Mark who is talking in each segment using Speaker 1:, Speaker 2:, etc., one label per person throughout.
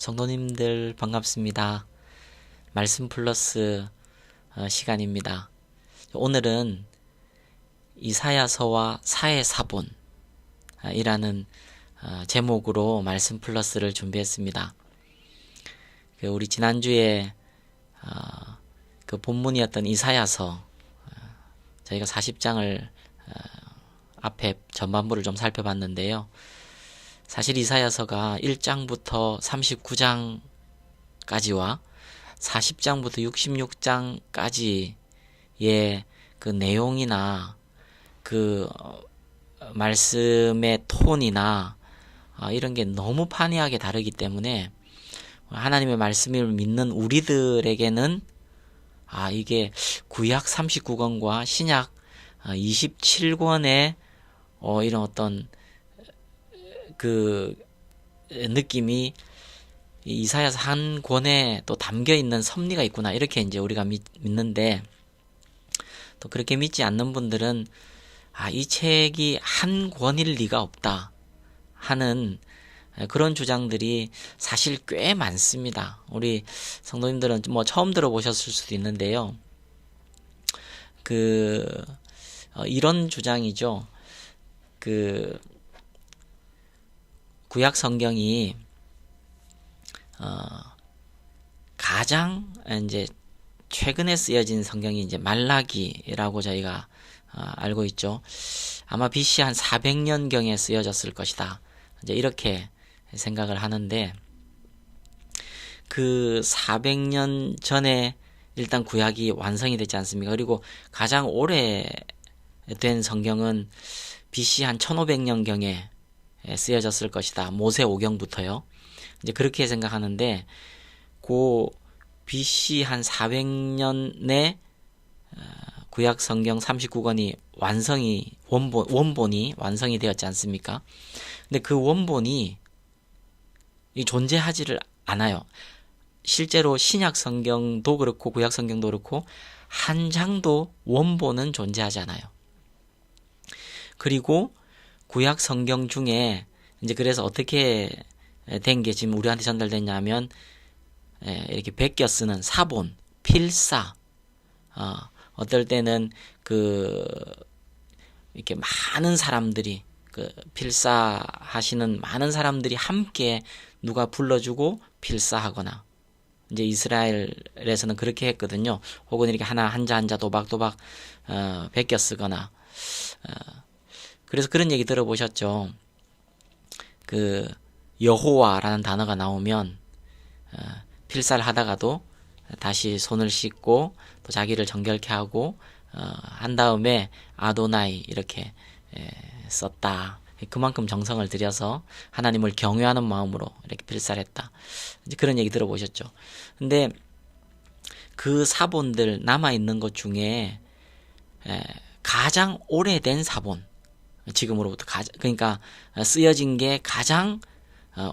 Speaker 1: 성도님들 반갑습니다. 말씀 플러스 시간입니다. 오늘은 이사야서와 사해사본 이라는 제목으로 말씀 플러스를 준비했습니다. 우리 지난주에 그 본문이었던 이사야서 저희가 40장을 앞에 전반부를 좀 살펴봤는데요. 사실 이사야서가 1장부터 39장까지와 40장부터 66장까지의 그 내용이나 그 말씀의 톤이나 이런 게 너무 판이하게 다르기 때문에 하나님의 말씀을 믿는 우리들에게는 이게 구약 39권과 신약 27권의 이런 어떤 그 느낌이 이사야서 한 권에 또 담겨 있는 섭리가 있구나 이렇게 이제 우리가 믿는데, 또 그렇게 믿지 않는 분들은 이 책이 한 권일 리가 없다 하는 그런 주장들이 사실 꽤 많습니다. 우리 성도님들은 뭐 처음 들어보셨을 수도 있는데요. 이런 주장이죠. 구약 성경이 가장 이제 최근에 쓰여진 성경이 이제 말라기라고 저희가 알고 있죠. 아마 BC 한 400년경에 쓰여졌을 것이다. 이제 이렇게 생각을 하는데, 그 400년 전에 일단 구약이 완성이 됐지 않습니까? 그리고 가장 오래된 성경은 BC 한 1500년경에 쓰여졌을 것이다. 모세오경부터요. 이제 그렇게 생각하는데, 그 BC 한 400년에 구약 성경 39권이 원본이 완성이 되었지 않습니까? 근데 그 원본이 존재하지를 않아요. 실제로 신약 성경도 그렇고 구약 성경도 그렇고 한 장도 원본은 존재하지 않아요. 그리고 구약 성경 중에 이제 그래서 어떻게 된 게 지금 우리한테 전달됐냐면, 이렇게 베껴 쓰는 사본, 필사, 어떨 때는 이렇게 많은 사람들이 필사하시는 많은 사람들이 함께 누가 불러주고 필사하거나, 이제 이스라엘에서는 그렇게 했거든요. 혹은 이렇게 한자 도박도박 베껴 쓰거나. 그래서 그런 얘기 들어보셨죠. 여호와라는 단어가 나오면 필사를 하다가도 다시 손을 씻고 또 자기를 정결케 하고 한 다음에 아도나이 이렇게 썼다. 그만큼 정성을 들여서 하나님을 경외하는 마음으로 이렇게 필사를 했다. 이제 그런 얘기 들어보셨죠. 근데 그 사본들 남아있는 것 중에 가장 오래된 사본, 지금으로부터 그러니까 쓰여진 게 가장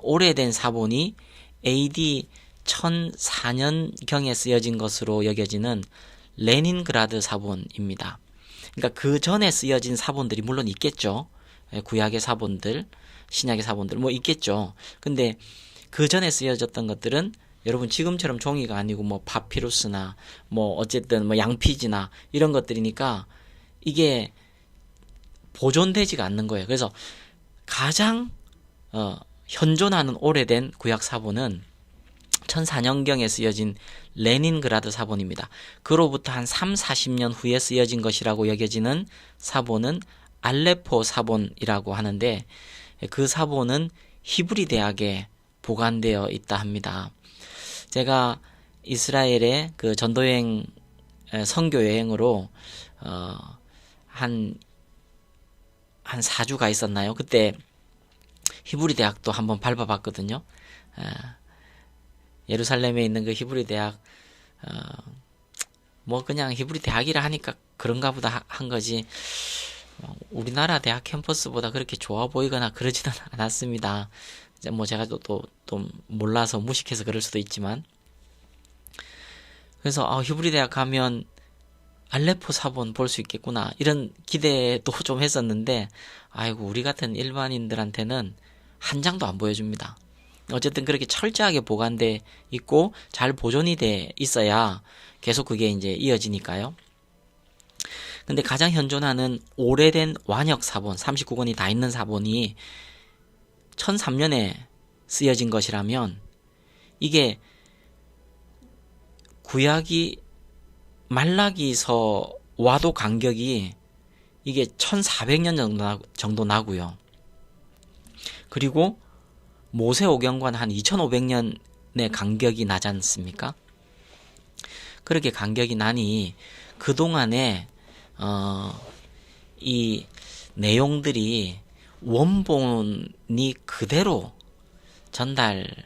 Speaker 1: 오래된 사본이 AD 1004년경에 쓰여진 것으로 여겨지는 레닌그라드 사본입니다. 그러니까 그 전에 쓰여진 사본들이 물론 있겠죠. 구약의 사본들, 신약의 사본들 뭐 있겠죠. 근데 그 전에 쓰여졌던 것들은 여러분 지금처럼 종이가 아니고 뭐 파피루스나 뭐 어쨌든 뭐 양피지나 이런 것들이니까 이게 보존되지가 않는 거예요. 그래서 가장 현존하는 오래된 구약 사본은 1004년경에 쓰여진 레닌그라드 사본입니다. 그로부터 한 30-40년 후에 쓰여진 것이라고 여겨지는 사본은 알레포 사본이라고 하는데, 그 사본은 히브리 대학에 보관되어 있다 합니다. 제가 이스라엘의 그 전도여행 선교 여행으로 한 4주가 있었나요? 그때 히브리 대학도 한번 밟아봤거든요. 예루살렘에 있는 그 히브리 대학, 뭐 그냥 히브리 대학이라 하니까 그런가 보다 한 거지, 우리나라 대학 캠퍼스보다 그렇게 좋아 보이거나 그러지는 않았습니다. 뭐 제가 또 몰라서 무식해서 그럴 수도 있지만, 그래서 히브리 대학 가면 알레포 사본 볼 수 있겠구나 이런 기대도 좀 했었는데, 아이고 우리 같은 일반인들한테는 한 장도 안 보여줍니다. 어쨌든 그렇게 철저하게 보관돼 있고 잘 보존이 돼 있어야 계속 그게 이제 이어지니까요. 근데 가장 현존하는 오래된 완역 사본 39권이 다 있는 사본이 1003년에 쓰여진 것이라면 이게 말라기서와도 간격이 이게 1400년 정도 나고요. 그리고 모세오경과는 한 2500년의 간격이 나지 않습니까? 그렇게 간격이 나니 그동안에 이 내용들이 원본이 그대로 전달되었다고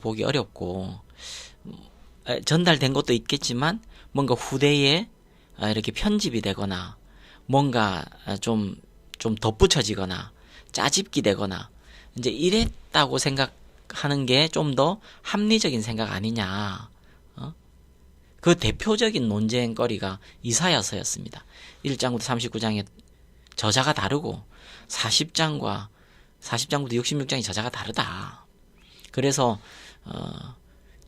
Speaker 1: 보기 어렵고, 전달된 것도 있겠지만 뭔가 후대에 이렇게 편집이 되거나 뭔가 좀 덧붙여지거나 짜집기 되거나 이제 이랬다고 생각하는 게 좀 더 합리적인 생각 아니냐. 그 대표적인 논쟁거리가 이사야서였습니다. 1장부터 39장의 저자가 다르고 40장부터 66장의 저자가 다르다. 그래서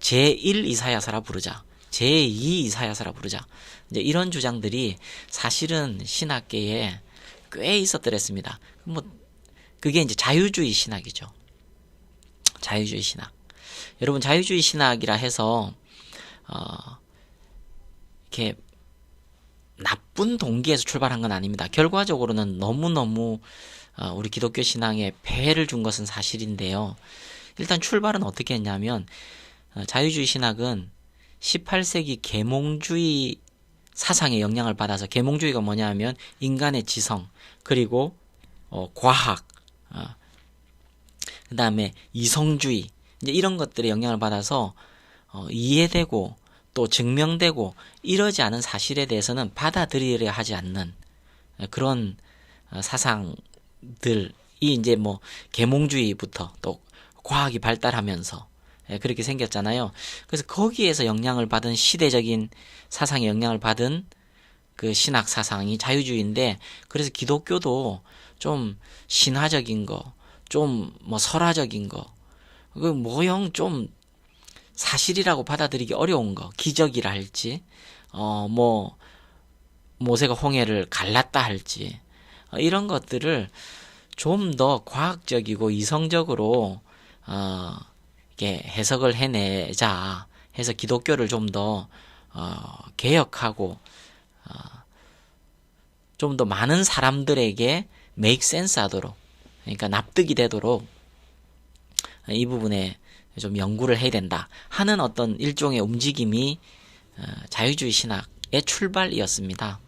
Speaker 1: 제1 이사야서라 부르자, 제2 이사야서라 부르자, 이제 이런 주장들이 사실은 신학계에 꽤 있었더랬습니다. 그게 이제 자유주의 신학이죠. 자유주의 신학. 여러분, 자유주의 신학이라 해서 이렇게 나쁜 동기에서 출발한 건 아닙니다. 결과적으로는 너무너무 우리 기독교 신앙에 폐해를 준 것은 사실인데요. 일단 출발은 어떻게 했냐면, 자유주의 신학은 18세기 계몽주의 사상의 영향을 받아서, 계몽주의가 뭐냐 하면 인간의 지성, 그리고 과학, 그 다음에 이성주의, 이제 이런 것들의 영향을 받아서 이해되고 또 증명되고 이러지 않은 사실에 대해서는 받아들이려 하지 않는 그런 사상들이 이제 뭐 계몽주의부터 또 과학이 발달하면서 그렇게 생겼잖아요. 그래서 거기에서 영향을 받은, 시대적인 사상에 영향을 받은 그 신학 사상이 자유주의인데, 그래서 기독교도 좀 신화적인 거, 좀 뭐 설화적인 거, 그 모형 좀 사실이라고 받아들이기 어려운 거, 기적이라 할지, 뭐 모세가 홍해를 갈랐다 할지, 이런 것들을 좀 더 과학적이고 이성적으로 이렇게 해석을 해내자 해서 기독교를 좀 더 개혁하고 좀 더 많은 사람들에게 make sense 하도록, 그러니까 납득이 되도록 이 부분에 좀 연구를 해야 된다 하는 어떤 일종의 움직임이 자유주의 신학의 출발이었습니다.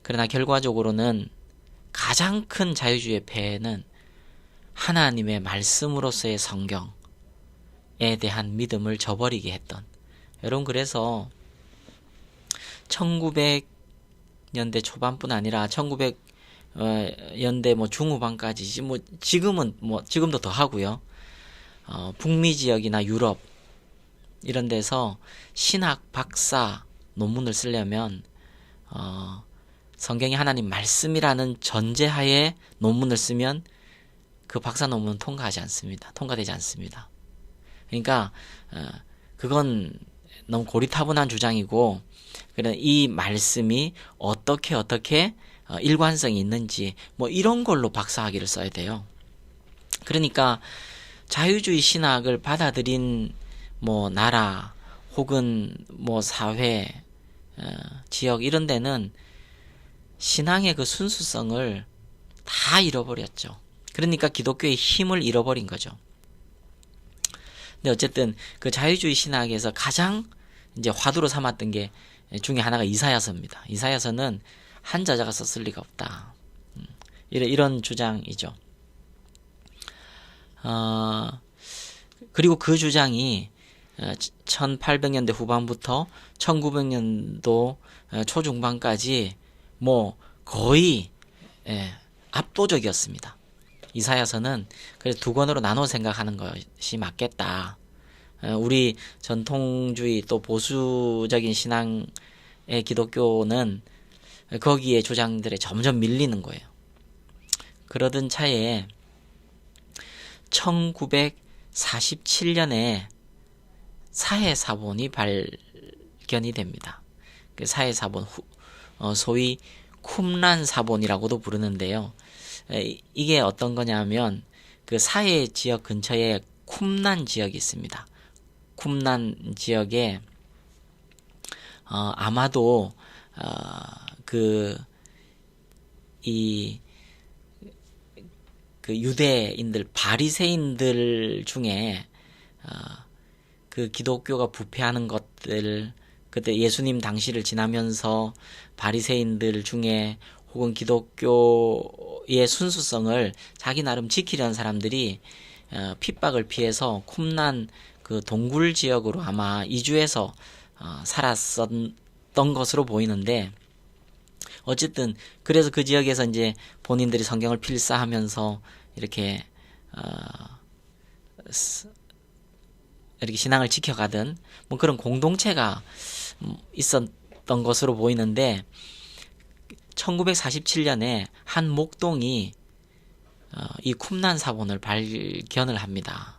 Speaker 1: 그러나 결과적으로는 가장 큰 자유주의의 폐해는 하나님의 말씀으로서의 성경에 대한 믿음을 저버리게 했던, 여러분, 그래서 1900년대 초반뿐 아니라 1900년대 뭐 중후반까지, 뭐 지금도 더 하고요. 북미 지역이나 유럽 이런 데서 신학 박사 논문을 쓰려면 성경이 하나님 말씀이라는 전제하에 논문을 쓰면 그 박사 논문은 통과되지 않습니다. 그러니까 그건 너무 고리타분한 주장이고, 그런 이 말씀이 어떻게 일관성이 있는지 뭐 이런 걸로 박사학위를 써야 돼요. 그러니까 자유주의 신학을 받아들인 뭐 나라 혹은 뭐 사회, 지역 이런 데는 신앙의 그 순수성을 다 잃어버렸죠. 그러니까 기독교의 힘을 잃어버린 거죠. 근데 어쨌든 그 자유주의 신학에서 가장 이제 화두로 삼았던 게 중에 하나가 이사야서입니다. 이사야서는 한 저자가 썼을 리가 없다. 이런 주장이죠. 그리고 그 주장이 1800년대 후반부터 1900년도 초중반까지 뭐 거의 압도적이었습니다. 이사야서는 그래서 두 권으로 나눠 생각하는 것이 맞겠다. 우리 전통주의 또 보수적인 신앙의 기독교는 거기에 주장들에 점점 밀리는 거예요. 그러던 차에 1947년에 사해사본이 발견이 됩니다. 그 사해사본, 소위 쿰란 사본이라고도 부르는데요. 이게 어떤 거냐면 그 사해 지역 근처에 쿰란 지역이 있습니다. 쿰란 지역에 아마도 그 유대인들 바리새인들 중에 그 기독교가 부패하는 것들, 그때 예수님 당시를 지나면서 바리새인들 중에 혹은 기독교의 순수성을 자기 나름 지키려는 사람들이 핍박을 피해서 쿰란 그 동굴 지역으로 아마 이주해서 살았었던 것으로 보이는데, 어쨌든 그래서 그 지역에서 이제 본인들이 성경을 필사하면서 이렇게 이렇게 신앙을 지켜가던 뭐 그런 공동체가 있었던 것으로 보이는데, 1947년에 한 목동이 이 쿰란 사본을 발견을 합니다.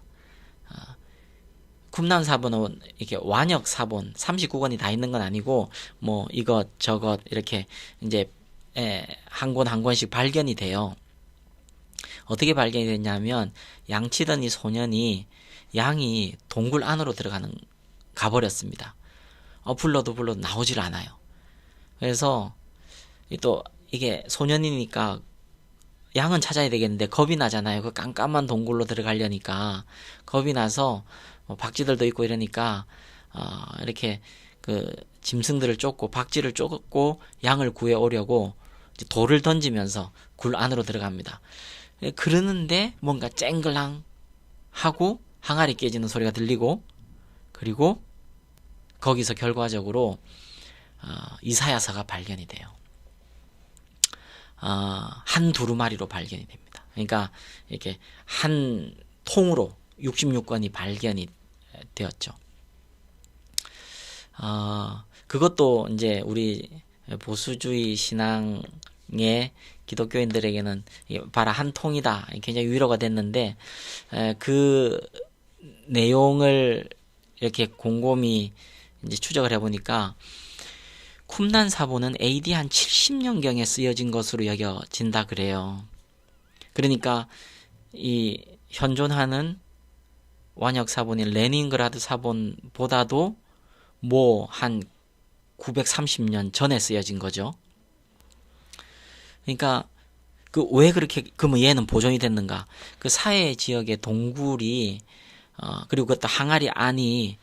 Speaker 1: 쿰란 사본은 이렇게 완역 사본 39권이 다 있는 건 아니고 뭐 이것 저것 이렇게 이제 한 권 한 권씩 발견이 돼요. 어떻게 발견이 됐냐면, 양치던 이 소년이 양이 동굴 안으로 가버렸습니다. 불러도 나오질 않아요. 그래서 또 이게 소년이니까 양은 찾아야 되겠는데 겁이 나잖아요. 그 깜깜한 동굴로 들어가려니까 겁이 나서 박쥐들도 있고 이러니까 이렇게 그 짐승들을 쫓고 박쥐를 쫓고 양을 구해오려고 돌을 던지면서 굴 안으로 들어갑니다. 그러는데 뭔가 쨍글랑 하고 항아리 깨지는 소리가 들리고, 그리고 거기서 결과적으로 이사야서가 발견이 돼요. 한 두루마리로 발견이 됩니다. 그러니까 이렇게 한 통으로 66권이 발견이 되었죠. 그것도 이제 우리 보수주의 신앙의 기독교인들에게는 봐라 한 통이다 굉장히 위로가 됐는데, 그 내용을 이렇게 곰곰이 이제 추적을 해보니까 쿰란 사본은 AD 한 70년경에 쓰여진 것으로 여겨진다 그래요. 그러니까 이 현존하는 완역 사본인 레닌그라드 사본보다도 뭐 한 930년 전에 쓰여진 거죠. 그러니까 그 왜 그렇게 그러면 얘는 보존이 됐는가? 그 사해 지역의 동굴이 그리고 그것도 항아리 안이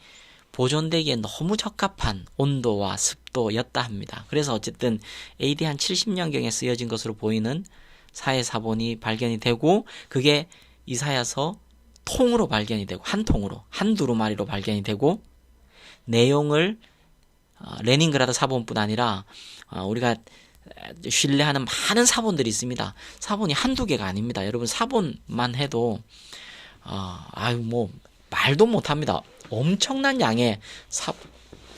Speaker 1: 보존되기에 너무 적합한 온도와 습도였다 합니다. 그래서 어쨌든 AD 한 70년경에 쓰여진 것으로 보이는 사해 사본이 발견이 되고, 그게 이사야서 통으로 발견이 되고 한 통으로 한 두루마리로 발견이 되고, 내용을 레닌그라드 사본뿐 아니라 우리가 신뢰하는 많은 사본들이 있습니다. 사본이 한두 개가 아닙니다. 여러분 사본만 해도 뭐 말도 못합니다. 엄청난 양의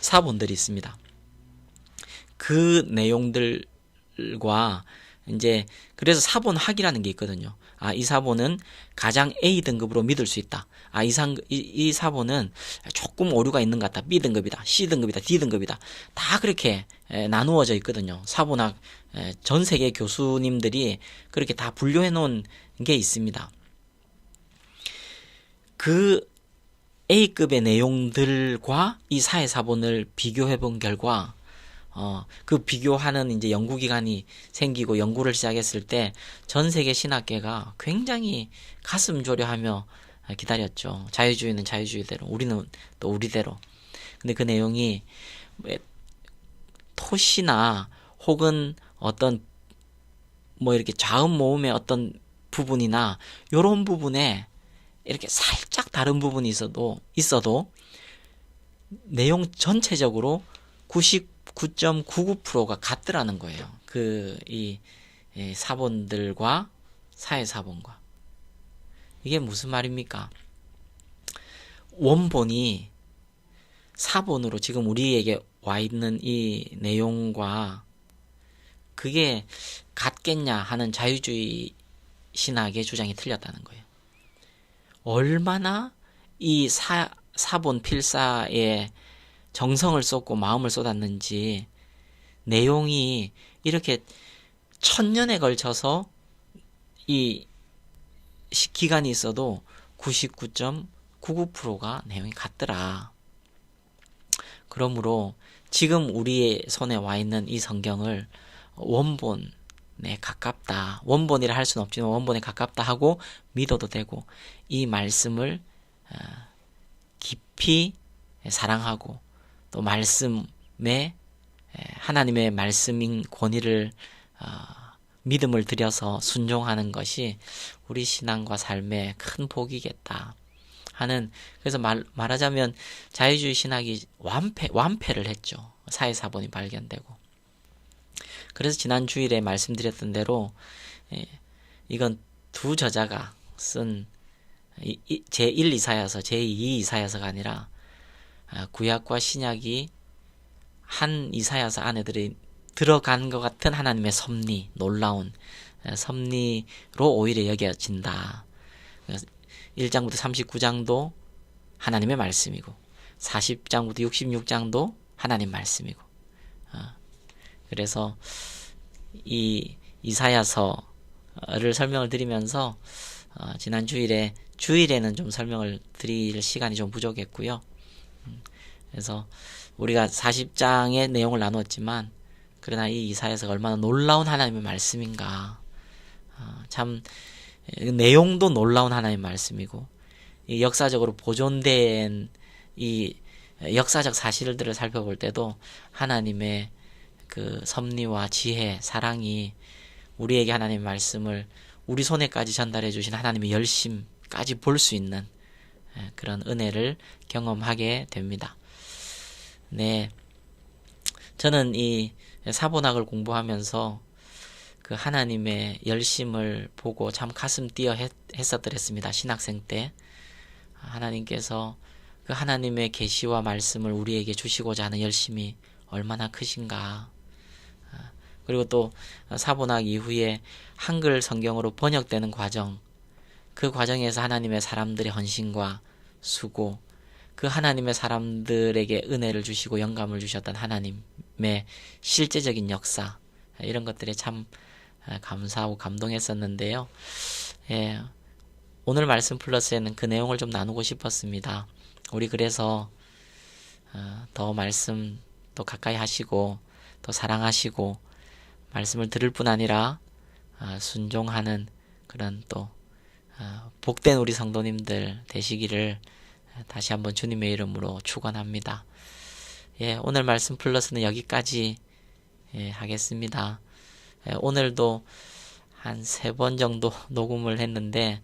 Speaker 1: 사본들이 있습니다. 그 내용들과 이제 그래서 사본학이라는 게 있거든요. 이 사본은 가장 A 등급으로 믿을 수 있다. 이 사본은 조금 오류가 있는 것 같다. B 등급이다. C 등급이다. D 등급이다. 다 그렇게 나누어져 있거든요. 사본학 전 세계 교수님들이 그렇게 다 분류해 놓은 게 있습니다. 그 A급의 내용들과 이 사해 사본을 비교해 본 결과 그 비교하는 이제 연구기관이 생기고 연구를 시작했을 때 전 세계 신학계가 굉장히 가슴 졸여하며 기다렸죠. 자유주의는 자유주의대로, 우리는 또 우리대로. 근데 그 내용이 토시나 혹은 어떤 뭐 이렇게 자음 모음의 어떤 부분이나 요런 부분에 이렇게 살짝 다른 부분이 있어도 내용 전체적으로 99.99%가 같더라는 거예요. 이 사본들과 사해 사본과. 이게 무슨 말입니까? 원본이 사본으로 지금 우리에게 와 있는 이 내용과 그게 같겠냐 하는 자유주의 신학의 주장이 틀렸다는 거예요. 얼마나 이 사본 필사에 정성을 쏟고 마음을 쏟았는지 내용이 이렇게 1000년에 걸쳐서 이 기간이 있어도 99.99%가 내용이 같더라. 그러므로 지금 우리의 손에 와 있는 이 성경을 원본에 가깝다. 원본이라 할 수는 없지만 원본에 가깝다 하고 믿어도 되고, 이 말씀을 깊이 사랑하고 또 말씀에 하나님의 말씀인 권위를 믿음을 들여서 순종하는 것이 우리 신앙과 삶의 큰 복이겠다 하는, 그래서 말하자면 자유주의 신학이 완패를 했죠. 사회사본이 발견되고. 그래서 지난 주일에 말씀드렸던 대로 이건 두 저자가 쓴 제1 이사야서, 제2 이사야서가 아니라 구약과 신약이 한 이사야서 안에 들어간 것 같은 하나님의 섭리, 놀라운 섭리로 오히려 여겨진다. 1장부터 39장도 하나님의 말씀이고 40장부터 66장도 하나님 말씀이고, 그래서 이 이사야서를 설명을 드리면서 지난 주일에는 좀 설명을 드릴 시간이 좀 부족했고요. 그래서 우리가 40장의 내용을 나누었지만, 그러나 이 이사야서가 얼마나 놀라운 하나님의 말씀인가. 참 내용도 놀라운 하나님의 말씀이고, 이 역사적으로 보존된 이 역사적 사실들을 살펴볼 때도 하나님의 그 섭리와 지혜, 사랑이 우리에게 하나님의 말씀을 우리 손에까지 전달해 주신 하나님의 열심까지 볼 수 있는 그런 은혜를 경험하게 됩니다. 네, 저는 이 사본학을 공부하면서 그 하나님의 열심을 보고 참 가슴 뛰어 했었더랬습니다. 신학생 때 하나님께서 그 하나님의 계시와 말씀을 우리에게 주시고자 하는 열심이 얼마나 크신가. 그리고 또 사본학 이후에 한글 성경으로 번역되는 과정, 그 과정에서 하나님의 사람들의 헌신과 수고, 그 하나님의 사람들에게 은혜를 주시고 영감을 주셨던 하나님의 실제적인 역사, 이런 것들에 참 감사하고 감동했었는데요. 오늘 말씀 플러스에는 그 내용을 좀 나누고 싶었습니다. 우리 그래서 더 말씀 또 가까이 하시고 또 사랑하시고 말씀을 들을 뿐 아니라 순종하는 그런 또 복된 우리 성도님들 되시기를 다시 한번 주님의 이름으로 축원합니다. 오늘 말씀 플러스는 여기까지 하겠습니다. 오늘도 한 3번 정도 녹음을 했는데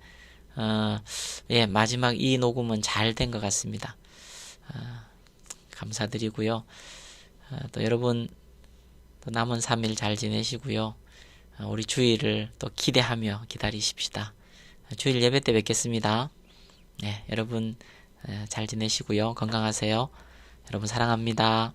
Speaker 1: 마지막 이 녹음은 잘 된 것 같습니다. 감사드리고요. 또 여러분 또 남은 3일 잘 지내시고요. 우리 주일을 또 기대하며 기다리십시다. 주일 예배 때 뵙겠습니다. 여러분 잘 지내시고요. 건강하세요. 여러분 사랑합니다.